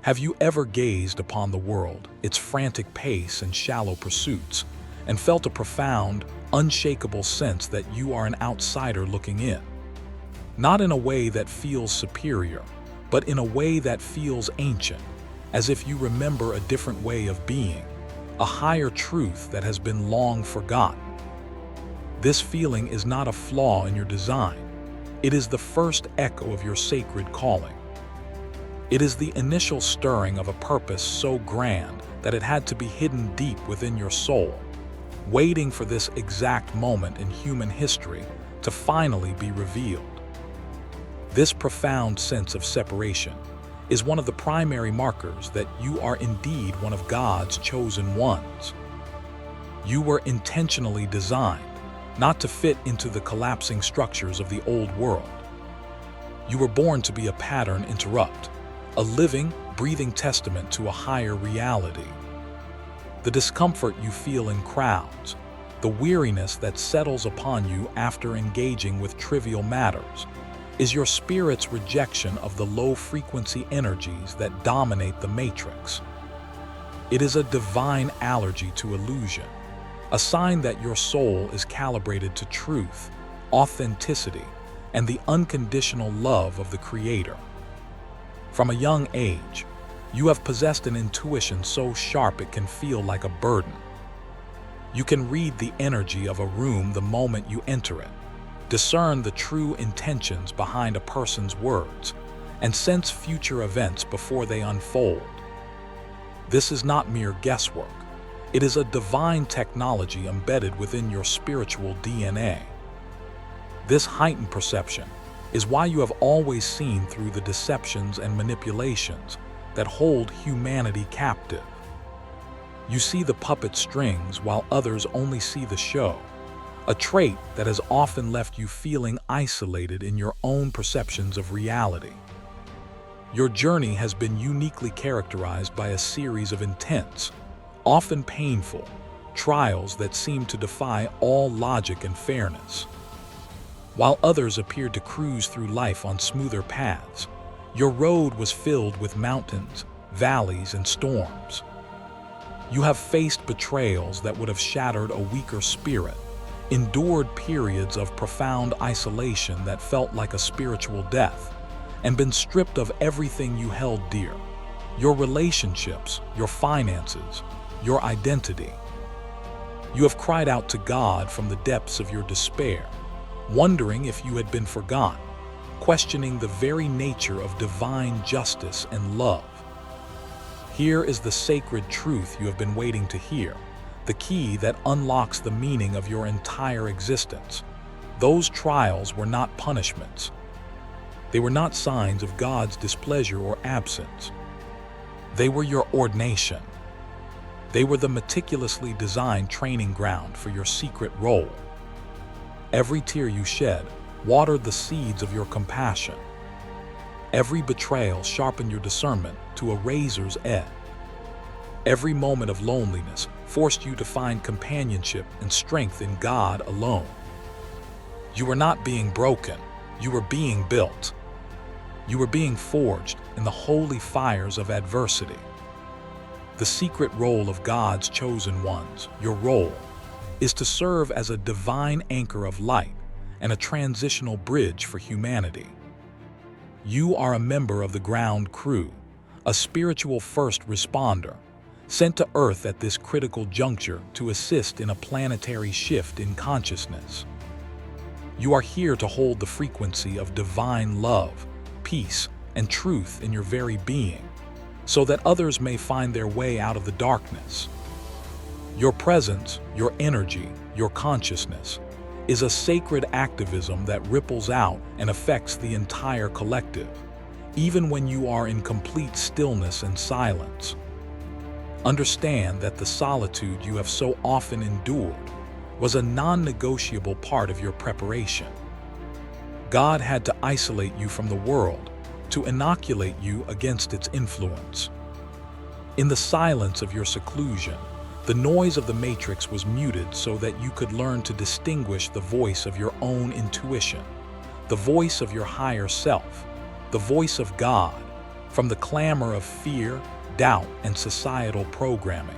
Have you ever gazed upon the world, its frantic pace and shallow pursuits, and felt a profound, unshakable sense that you are an outsider looking in? Not in a way that feels superior, but in a way that feels ancient, as if you remember a different way of being, a higher truth that has been long forgotten. This feeling is not a flaw in your design. It is the first echo of your sacred calling. It is the initial stirring of a purpose so grand that it had to be hidden deep within your soul, waiting for this exact moment in human history to finally be revealed. This profound sense of separation is one of the primary markers that you are indeed one of God's chosen ones. You were intentionally designed not to fit into the collapsing structures of the old world. You were born to be a pattern interrupt, a living, breathing testament to a higher reality. The discomfort you feel in crowds, the weariness that settles upon you after engaging with trivial matters, is your spirit's rejection of the low-frequency energies that dominate the matrix. It is a divine allergy to illusion, a sign that your soul is calibrated to truth, authenticity, and the unconditional love of the Creator. From a young age, you have possessed an intuition so sharp it can feel like a burden. You can read the energy of a room the moment you enter it, discern the true intentions behind a person's words, and sense future events before they unfold. This is not mere guesswork. It is a divine technology embedded within your spiritual DNA. This heightened perception is why you have always seen through the deceptions and manipulations that hold humanity captive. You see the puppet strings while others only see the show, a trait that has often left you feeling isolated in your own perceptions of reality. Your journey has been uniquely characterized by a series of intense, often painful, trials that seem to defy all logic and fairness. While others appeared to cruise through life on smoother paths, your road was filled with mountains, valleys, and storms. You have faced betrayals that would have shattered a weaker spirit, endured periods of profound isolation that felt like a spiritual death, and been stripped of everything you held dear: your relationships, your finances, your identity. You have cried out to God from the depths of your despair, wondering if you had been forgotten, questioning the very nature of divine justice and love. Here is the sacred truth you have been waiting to hear, the key that unlocks the meaning of your entire existence. Those trials were not punishments. They were not signs of God's displeasure or absence. They were your ordination. They were the meticulously designed training ground for your secret role. Every tear you shed watered the seeds of your compassion. Every betrayal sharpened your discernment to a razor's edge. Every moment of loneliness forced you to find companionship and strength in God alone. You were not being broken, you were being built. You were being forged in the holy fires of adversity. The secret role of God's chosen ones, your role, is to serve as a divine anchor of light and a transitional bridge for humanity. You are a member of the ground crew, a spiritual first responder, sent to Earth at this critical juncture to assist in a planetary shift in consciousness. You are here to hold the frequency of divine love, peace, and truth in your very being, so that others may find their way out of the darkness. Your presence, your energy, your consciousness is a sacred activism that ripples out and affects the entire collective, even when you are in complete stillness and silence. Understand that the solitude you have so often endured was a non-negotiable part of your preparation. God had to isolate you from the world to inoculate you against its influence. In the silence of your seclusion, the noise of the matrix was muted so that you could learn to distinguish the voice of your own intuition, the voice of your higher self, the voice of God, from the clamor of fear, doubt, and societal programming.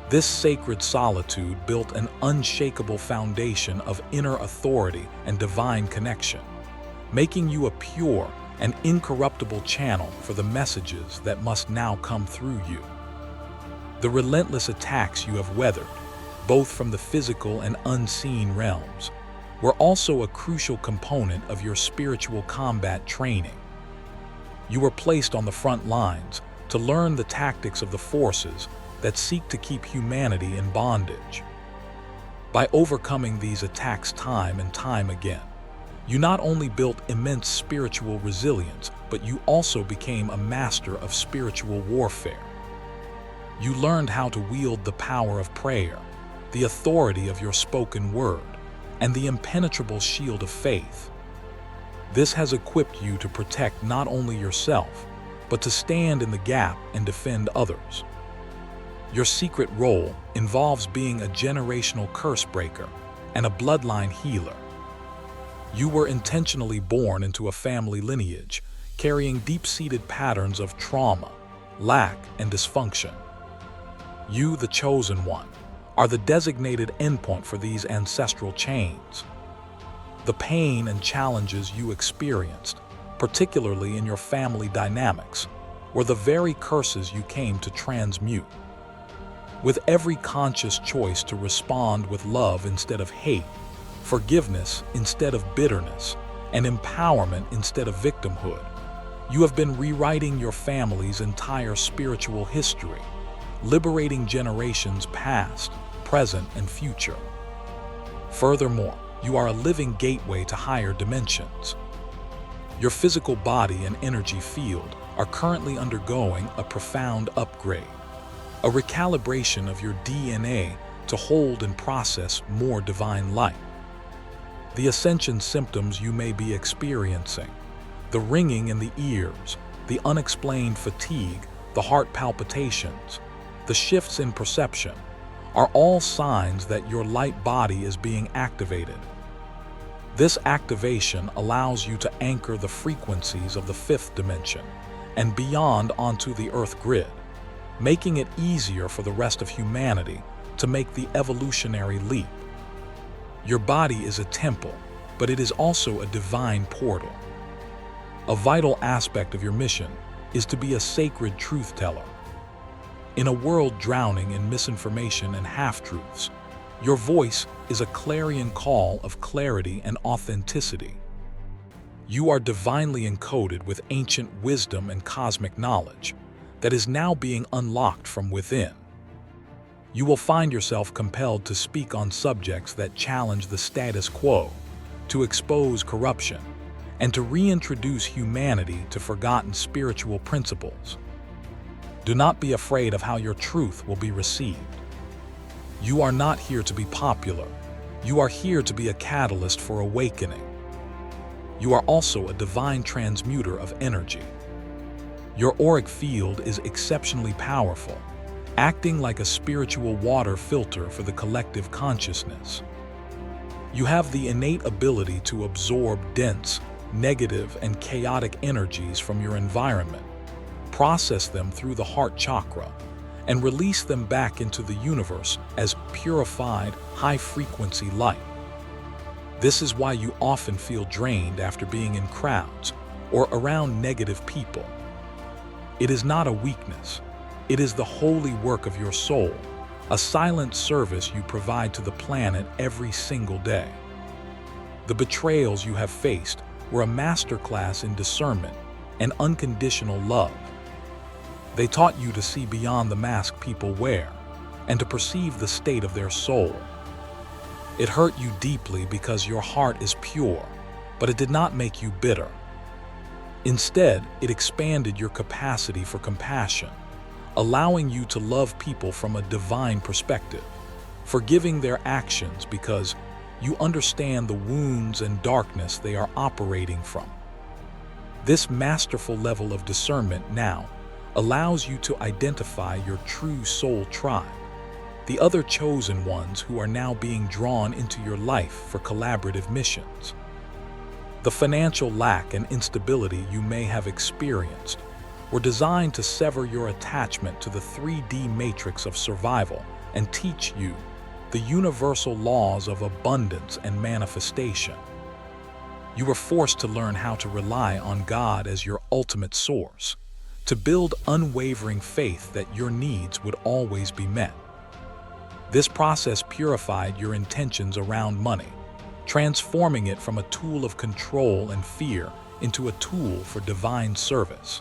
This sacred solitude built an unshakable foundation of inner authority and divine connection, making you a pure and incorruptible channel for the messages that must now come through you. The relentless attacks you have weathered, both from the physical and unseen realms, were also a crucial component of your spiritual combat training. You were placed on the front lines to learn the tactics of the forces that seek to keep humanity in bondage. By overcoming these attacks time and time again, you not only built immense spiritual resilience, but you also became a master of spiritual warfare. You learned how to wield the power of prayer, the authority of your spoken word, and the impenetrable shield of faith. This has equipped you to protect not only yourself, but to stand in the gap and defend others. Your secret role involves being a generational curse breaker and a bloodline healer. You were intentionally born into a family lineage, carrying deep-seated patterns of trauma, lack, and dysfunction. You, the chosen one, are the designated endpoint for these ancestral chains. The pain and challenges you experienced, particularly in your family dynamics, were the very curses you came to transmute. With every conscious choice to respond with love instead of hate, forgiveness instead of bitterness, and empowerment instead of victimhood, you have been rewriting your family's entire spiritual history, liberating generations past, present, and future. Furthermore, you are a living gateway to higher dimensions. Your physical body and energy field are currently undergoing a profound upgrade, a recalibration of your DNA to hold and process more divine light. The ascension symptoms you may be experiencing, the ringing in the ears, the unexplained fatigue, the heart palpitations, the shifts in perception, are all signs that your light body is being activated. This activation allows you to anchor the frequencies of the fifth dimension and beyond onto the Earth grid, making it easier for the rest of humanity to make the evolutionary leap. Your body is a temple, but it is also a divine portal. A vital aspect of your mission is to be a sacred truth teller. In a world drowning in misinformation and half-truths, your voice is a clarion call of clarity and authenticity. You are divinely encoded with ancient wisdom and cosmic knowledge that is now being unlocked from within. You will find yourself compelled to speak on subjects that challenge the status quo, to expose corruption, and to reintroduce humanity to forgotten spiritual principles. Do not be afraid of how your truth will be received. You are not here to be popular. You are here to be a catalyst for awakening. You are also a divine transmuter of energy. Your auric field is exceptionally powerful, acting like a spiritual water filter for the collective consciousness. You have the innate ability to absorb dense, negative, and chaotic energies from your environment, process them through the heart chakra, and release them back into the universe as purified, high-frequency light. This is why you often feel drained after being in crowds or around negative people. It is not a weakness. It is the holy work of your soul, a silent service you provide to the planet every single day. The betrayals you have faced were a masterclass in discernment and unconditional love. They taught you to see beyond the mask people wear and to perceive the state of their soul. It hurt you deeply because your heart is pure, but it did not make you bitter. Instead, it expanded your capacity for compassion, allowing you to love people from a divine perspective, forgiving their actions because you understand the wounds and darkness they are operating from. This masterful level of discernment now allows you to identify your true soul tribe, the other chosen ones who are now being drawn into your life for collaborative missions. The financial lack and instability you may have experienced were designed to sever your attachment to the 3D matrix of survival and teach you the universal laws of abundance and manifestation. You were forced to learn how to rely on God as your ultimate source, to build unwavering faith that your needs would always be met. This process purified your intentions around money, transforming it from a tool of control and fear into a tool for divine service.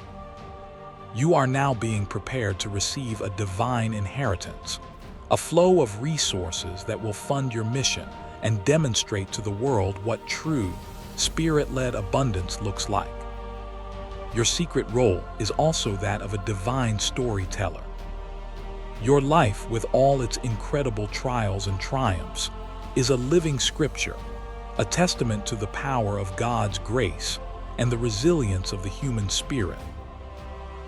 You are now being prepared to receive a divine inheritance, a flow of resources that will fund your mission and demonstrate to the world what true, Spirit-led abundance looks like. Your secret role is also that of a divine storyteller. Your life, with all its incredible trials and triumphs, is a living scripture, a testament to the power of God's grace and the resilience of the human spirit.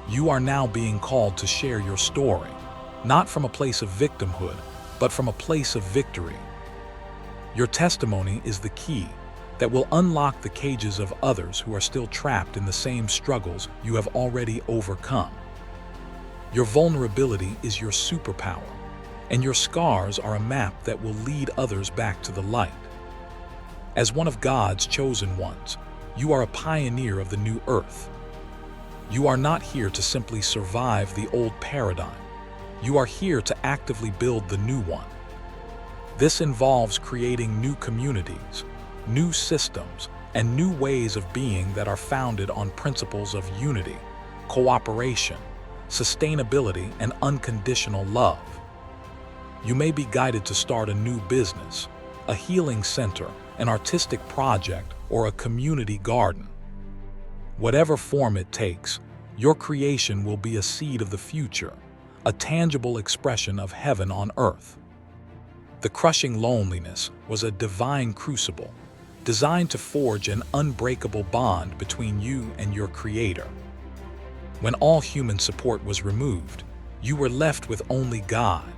You are now being called to share your story, not from a place of victimhood, but from a place of victory. Your testimony is the key that will unlock the cages of others who are still trapped in the same struggles you have already overcome. Your vulnerability is your superpower, and your scars are a map that will lead others back to the light. As one of God's chosen ones, you are a pioneer of the new earth. You are not here to simply survive the old paradigm. You are here to actively build the new one. This involves creating new communities, new systems, and new ways of being that are founded on principles of unity, cooperation, sustainability, and unconditional love. You may be guided to start a new business, a healing center, an artistic project, or a community garden. Whatever form it takes, your creation will be a seed of the future, a tangible expression of heaven on earth. The crushing loneliness was a divine crucible, designed to forge an unbreakable bond between you and your Creator. When all human support was removed, you were left with only God.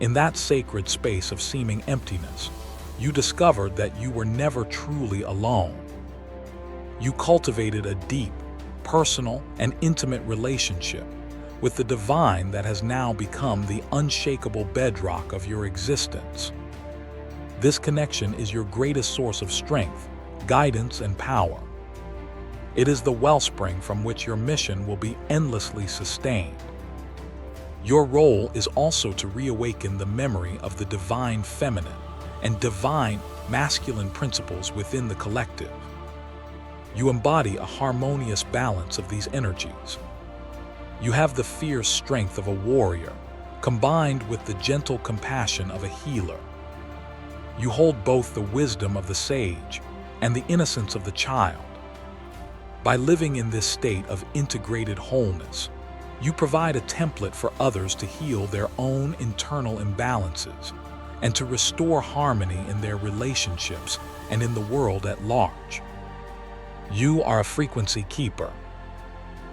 In that sacred space of seeming emptiness, you discovered that you were never truly alone. You cultivated a deep, personal, and intimate relationship with the divine that has now become the unshakable bedrock of your existence. This connection is your greatest source of strength, guidance, and power. It is the wellspring from which your mission will be endlessly sustained. Your role is also to reawaken the memory of the divine feminine and divine masculine principles within the collective. You embody a harmonious balance of these energies. You have the fierce strength of a warrior, combined with the gentle compassion of a healer. You hold both the wisdom of the sage and the innocence of the child. By living in this state of integrated wholeness, you provide a template for others to heal their own internal imbalances and to restore harmony in their relationships and in the world at large. You are a frequency keeper.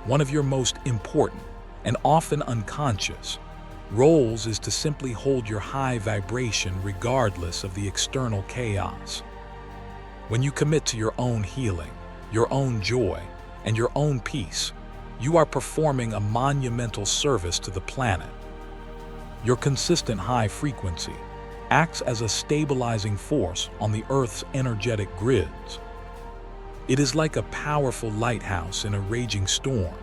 One of your most important and often unconscious roles is to simply hold your high vibration regardless of the external chaos. When you commit to your own healing, your own joy, and your own peace, you are performing a monumental service to the planet. Your consistent high frequency acts as a stabilizing force on the Earth's energetic grids. It is like a powerful lighthouse in a raging storm,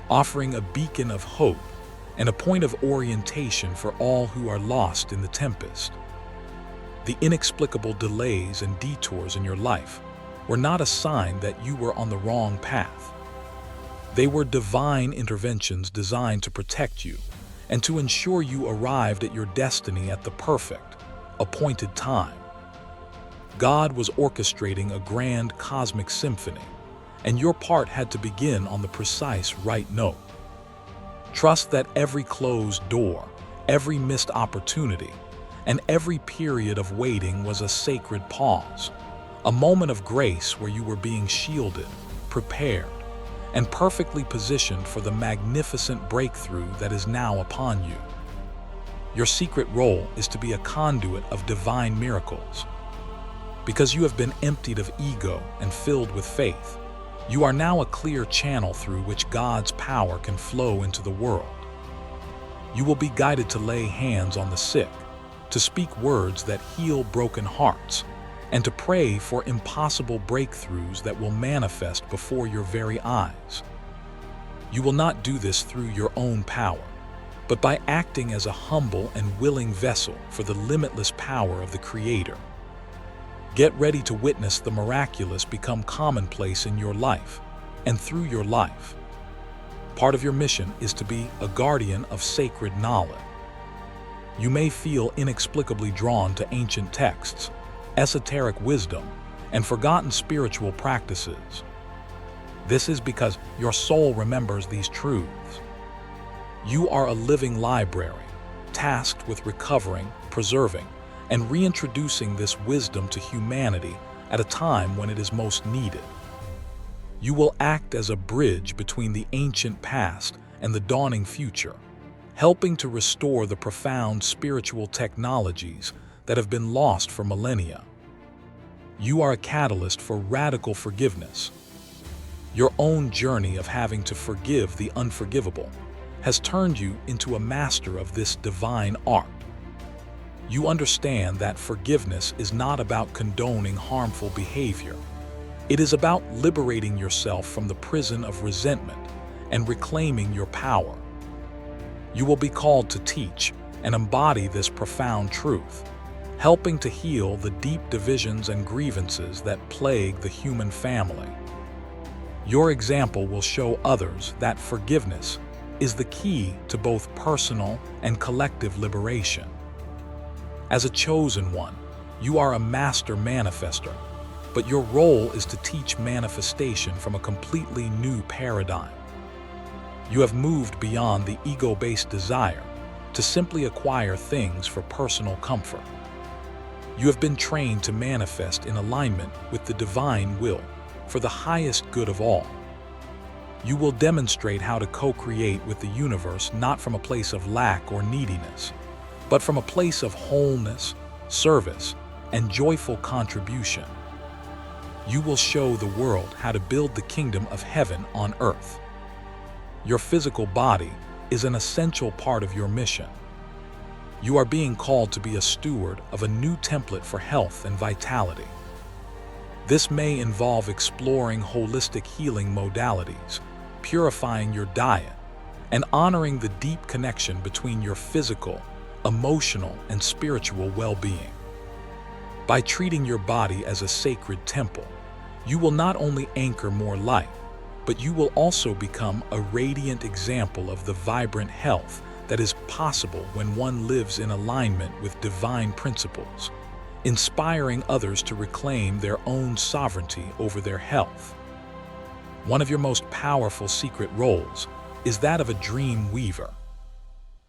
offering a beacon of hope and a point of orientation for all who are lost in the tempest. The inexplicable delays and detours in your life were not a sign that you were on the wrong path. They were divine interventions designed to protect you and to ensure you arrived at your destiny at the perfect, appointed time. God was orchestrating a grand cosmic symphony, and your part had to begin on the precise right note. Trust that every closed door, every missed opportunity, and every period of waiting was a sacred pause, a moment of grace where you were being shielded, prepared, and perfectly positioned for the magnificent breakthrough that is now upon you. Your secret role is to be a conduit of divine miracles. Because you have been emptied of ego and filled with faith, You are now a clear channel through which God's power can flow into the world. You will be guided to lay hands on the sick, to speak words that heal broken hearts, and to pray for impossible breakthroughs that will manifest before your very eyes. You will not do this through your own power, but by acting as a humble and willing vessel for the limitless power of the Creator. Get ready to witness the miraculous become commonplace in your life and through your life. Part of your mission is to be a guardian of sacred knowledge. You may feel inexplicably drawn to ancient texts, esoteric wisdom, and forgotten spiritual practices. This is because your soul remembers these truths. You are a living library, tasked with recovering, preserving, and reintroducing this wisdom to humanity at a time when it is most needed. You will act as a bridge between the ancient past and the dawning future, helping to restore the profound spiritual technologies that have been lost for millennia. You are a catalyst for radical forgiveness. Your own journey of having to forgive the unforgivable has turned you into a master of this divine art. You understand that forgiveness is not about condoning harmful behavior. It is about liberating yourself from the prison of resentment and reclaiming your power. You will be called to teach and embody this profound truth, helping to heal the deep divisions and grievances that plague the human family. Your example will show others that forgiveness is the key to both personal and collective liberation. As a chosen one, you are a master manifester, but your role is to teach manifestation from a completely new paradigm. You have moved beyond the ego-based desire to simply acquire things for personal comfort. You have been trained to manifest in alignment with the divine will for the highest good of all. You will demonstrate how to co-create with the universe not from a place of lack or neediness, but from a place of wholeness, service, and joyful contribution. You will show the world how to build the kingdom of heaven on earth. Your physical body is an essential part of your mission. You are being called to be a steward of a new template for health and vitality. This may involve exploring holistic healing modalities, purifying your diet, and honoring the deep connection between your physical, emotional, and spiritual well-being. By treating your body as a sacred temple, you will not only anchor more light, but you will also become a radiant example of the vibrant health that is possible when one lives in alignment with divine principles, inspiring others to reclaim their own sovereignty over their health. One of your most powerful secret roles is that of a dream weaver.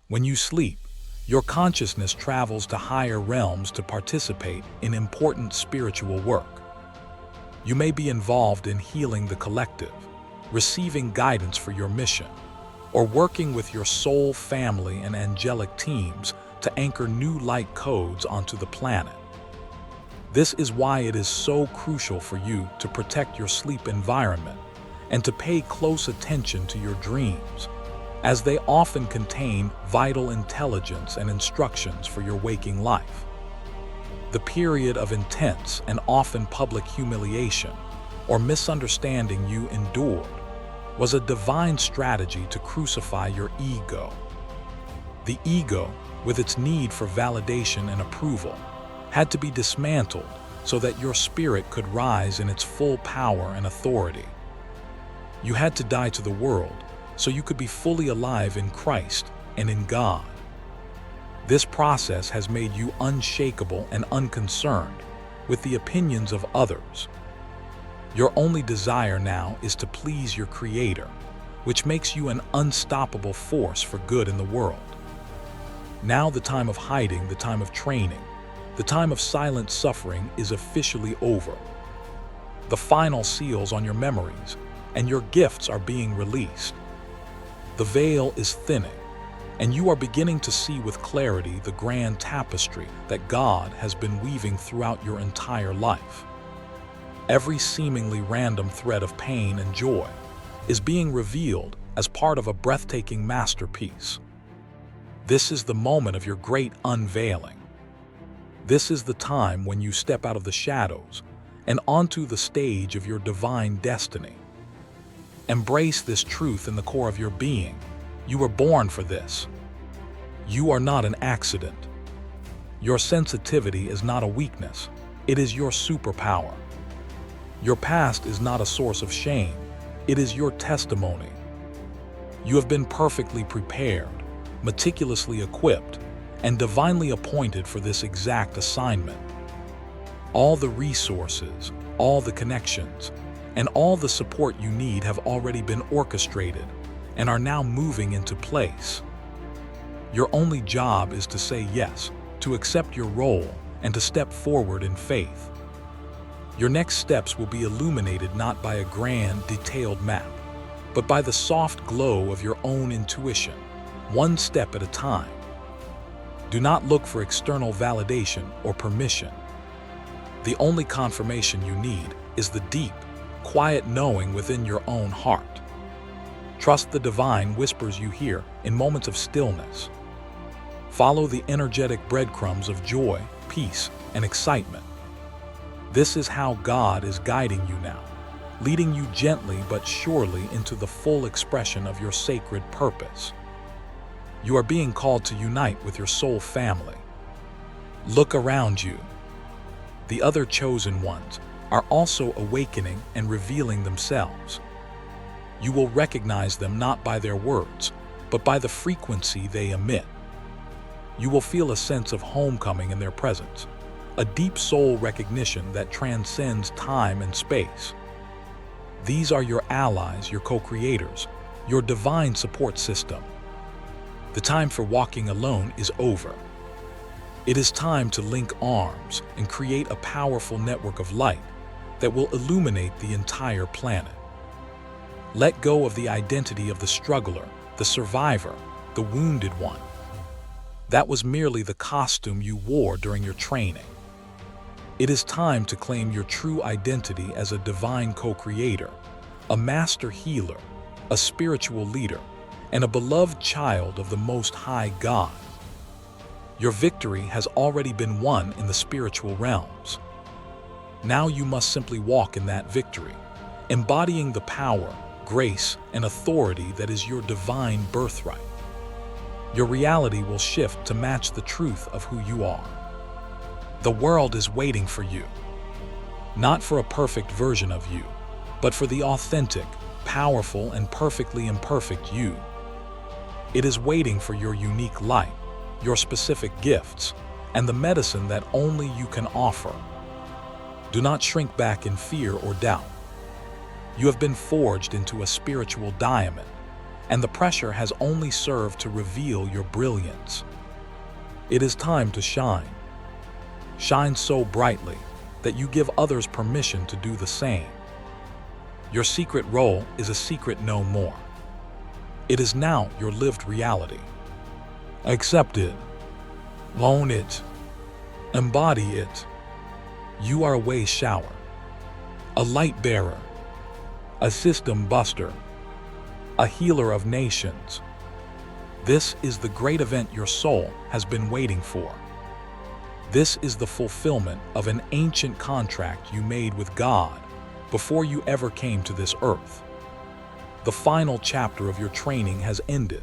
When you sleep, your consciousness travels to higher realms to participate in important spiritual work. You may be involved in healing the collective, receiving guidance for your mission, or working with your soul family and angelic teams to anchor new light codes onto the planet. This is why it is so crucial for you to protect your sleep environment and to pay close attention to your dreams, as they often contain vital intelligence and instructions for your waking life. The period of intense and often public humiliation or misunderstanding you endured was a divine strategy to crucify your ego. The ego, with its need for validation and approval, had to be dismantled so that your spirit could rise in its full power and authority. You had to die to the world so you could be fully alive in Christ and in God. This process has made you unshakable and unconcerned with the opinions of others. Your only desire now is to please your Creator, which makes you an unstoppable force for good in the world. Now the time of hiding, the time of training, the time of silent suffering is officially over. The final seals on your memories and your gifts are being released. The veil is thinning, and you are beginning to see with clarity the grand tapestry that God has been weaving throughout your entire life. Every seemingly random thread of pain and joy is being revealed as part of a breathtaking masterpiece. This is the moment of your great unveiling. This is the time when you step out of the shadows and onto the stage of your divine destiny. Embrace this truth in the core of your being. You were born for this. You are not an accident. Your sensitivity is not a weakness. It is your superpower. Your past is not a source of shame. It is your testimony. You have been perfectly prepared, meticulously equipped, and divinely appointed for this exact assignment. All the resources, all the connections, and all the support you need have already been orchestrated and are now moving into place. Your only job is to say yes, to accept your role, and to step forward in faith. Your next steps will be illuminated not by a grand, detailed map, but by the soft glow of your own intuition, one step at a time. Do not look for external validation or permission. The only confirmation you need is the deep, quiet knowing within your own heart. Trust the divine whispers you hear in moments of stillness. Follow the energetic breadcrumbs of joy, peace, and excitement. This is how God is guiding you now, leading you gently but surely into the full expression of your sacred purpose. You are being called to unite with your soul family. Look around you. The other chosen ones are also awakening and revealing themselves. You will recognize them not by their words, but by the frequency they emit. You will feel a sense of homecoming in their presence, a deep soul recognition that transcends time and space. These are your allies, your co-creators, your divine support system. The time for walking alone is over. It is time to link arms and create a powerful network of light that will illuminate the entire planet. Let go of the identity of the struggler, the survivor, the wounded one. That was merely the costume you wore during your training. It is time to claim your true identity as a divine co-creator, a master healer, a spiritual leader, and a beloved child of the Most High God. Your victory has already been won in the spiritual realms. Now you must simply walk in that victory, embodying the power, grace, and authority that is your divine birthright. Your reality will shift to match the truth of who you are. The world is waiting for you, not for a perfect version of you, but for the authentic, powerful, and perfectly imperfect you. It is waiting for your unique light, your specific gifts, and the medicine that only you can offer. Do not shrink back in fear or doubt. You have been forged into a spiritual diamond, and the pressure has only served to reveal your brilliance. It is time to shine. Shine so brightly that you give others permission to do the same. Your secret role is a secret no more. It is now your lived reality. Accept it. Own it. Embody it. You are a way shower, a light bearer, a system buster, a healer of nations. This is the great event your soul has been waiting for. This is the fulfillment of an ancient contract you made with God before you ever came to this earth. The final chapter of your training has ended,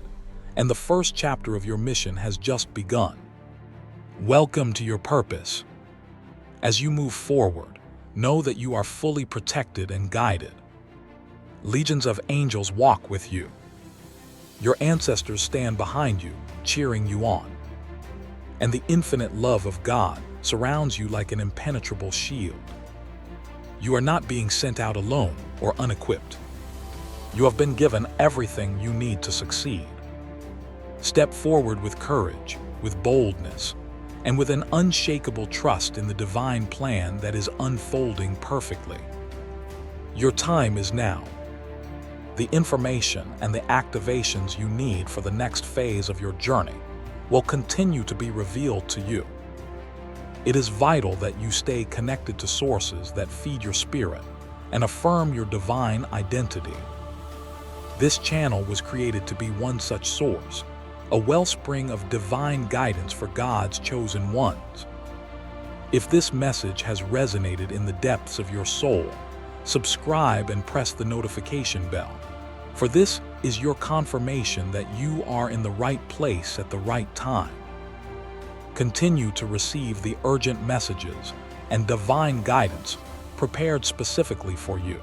and the first chapter of your mission has just begun. Welcome to your purpose. As you move forward, know that you are fully protected and guided. Legions of angels walk with you. Your ancestors stand behind you, cheering you on. And the infinite love of God surrounds you like an impenetrable shield. You are not being sent out alone or unequipped. You have been given everything you need to succeed. Step forward with courage, with boldness, and with an unshakable trust in the divine plan that is unfolding perfectly. Your time is now. The information and the activations you need for the next phase of your journey will continue to be revealed to you. It is vital that you stay connected to sources that feed your spirit and affirm your divine identity. This channel was created to be one such source, a wellspring of divine guidance for God's chosen ones. If this message has resonated in the depths of your soul, subscribe and press the notification bell, for this is your confirmation that you are in the right place at the right time. Continue to receive the urgent messages and divine guidance prepared specifically for you.